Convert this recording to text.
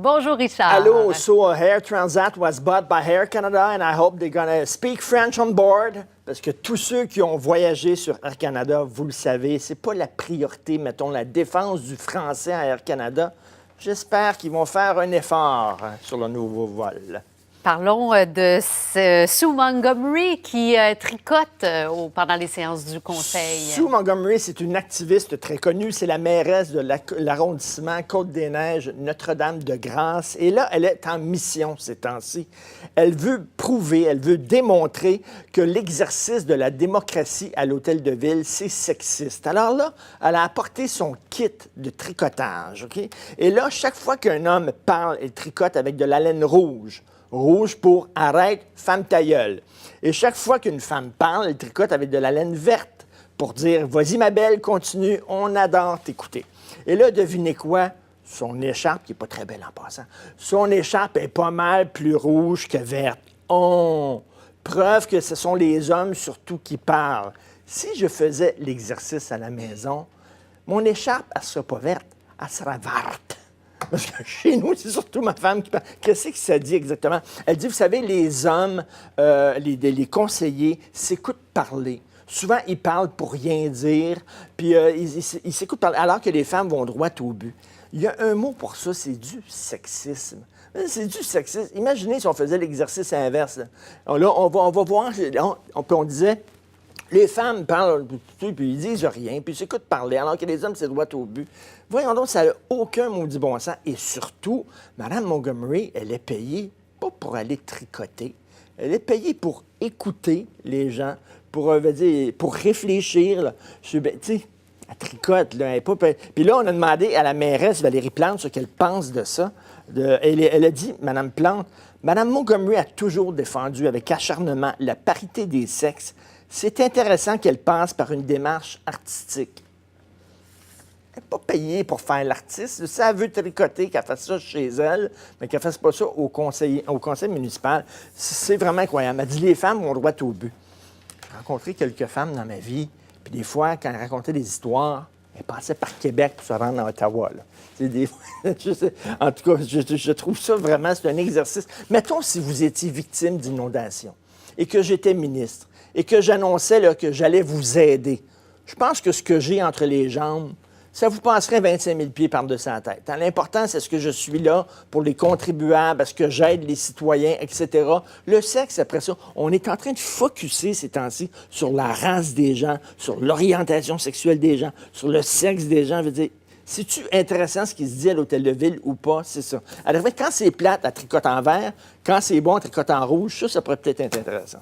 Bonjour, Richard. Hello. So, Air Transat was bought by Air Canada, and I hope they're going to speak French on board. Parce que tous ceux qui ont voyagé sur Air Canada, vous le savez, c'est pas la priorité, mettons, la défense du français à Air Canada. J'espère qu'ils vont faire un effort sur le nouveau vol. Parlons de Sue Montgomery qui tricote pendant les séances du Conseil. Sue Montgomery, c'est une activiste très connue. C'est la mairesse de l'arrondissement Côte-des-Neiges, Notre-Dame-de-Grâce. Et là, elle est en mission ces temps-ci. Elle veut prouver, elle veut démontrer que l'exercice de la démocratie à l'Hôtel de Ville, c'est sexiste. Alors là, elle a apporté son kit de tricotage. OK? Et là, chaque fois qu'un homme parle, elle tricote avec de la laine rouge. Rouge pour « Arrête, femme ta gueule ». Et chaque fois qu'une femme parle, elle tricote avec de la laine verte pour dire « Vas-y, ma belle, continue, on adore t'écouter ». Et là, devinez quoi? Son écharpe, qui n'est pas très belle en passant, son écharpe est pas mal plus rouge que verte. Oh! Preuve que ce sont les hommes surtout qui parlent. Si je faisais l'exercice à la maison, mon écharpe, elle ne sera pas verte, elle sera verte. Parce que chez nous, c'est surtout ma femme qui parle. Qu'est-ce que ça dit exactement? Elle dit, vous savez, les hommes, les conseillers s'écoutent parler. Souvent, ils parlent pour rien dire, puis ils s'écoutent parler, alors que les femmes vont droit au but. Il y a un mot pour ça, c'est du sexisme. C'est du sexisme. Imaginez si on faisait l'exercice inverse. Là, on va voir, on disait... Les femmes parlent, puis ils disent rien, puis ils s'écoutent parler, alors que les hommes, c'est droit au but. Voyons donc, ça n'a aucun maudit bon sens. Et surtout, Mme Montgomery, elle est payée pas pour aller tricoter. Elle est payée pour écouter les gens, pour réfléchir. Là. Tu sais, elle tricote, là, elle n'est pas payée. Puis là, on a demandé à la mairesse Valérie Plante ce qu'elle pense de ça. Elle a dit, Mme Plante, Mme Montgomery a toujours défendu avec acharnement la parité des sexes. C'est intéressant qu'elle passe par une démarche artistique. Elle n'est pas payée pour faire l'artiste. Si elle veut tricoter, qu'elle fasse ça chez elle, mais qu'elle ne fasse pas ça au conseil municipal. C'est vraiment incroyable. Elle dit les femmes vont droit au but. J'ai rencontré quelques femmes dans ma vie, puis des fois, quand elles racontaient des histoires, elles passaient par Québec pour se rendre à Ottawa. Là. En tout cas, je trouve ça vraiment, c'est un exercice. Mettons si vous étiez victime d'inondation et que j'étais ministre et que j'annonçais là, que j'allais vous aider. Je pense que ce que j'ai entre les jambes, ça vous passerait 25 000 pieds par-dessus la tête. L'important, c'est ce que je suis là pour les contribuables, est-ce que j'aide les citoyens, etc. Le sexe, après ça, on est en train de focusser ces temps-ci sur la race des gens, sur l'orientation sexuelle des gens, sur le sexe des gens. Je veux dire, c'est-tu intéressant ce qui se dit à l'Hôtel de Ville ou pas? C'est ça. Alors, quand c'est plate, elle tricote en vert. Quand c'est bon, elle tricote en rouge. Ça pourrait peut-être être intéressant.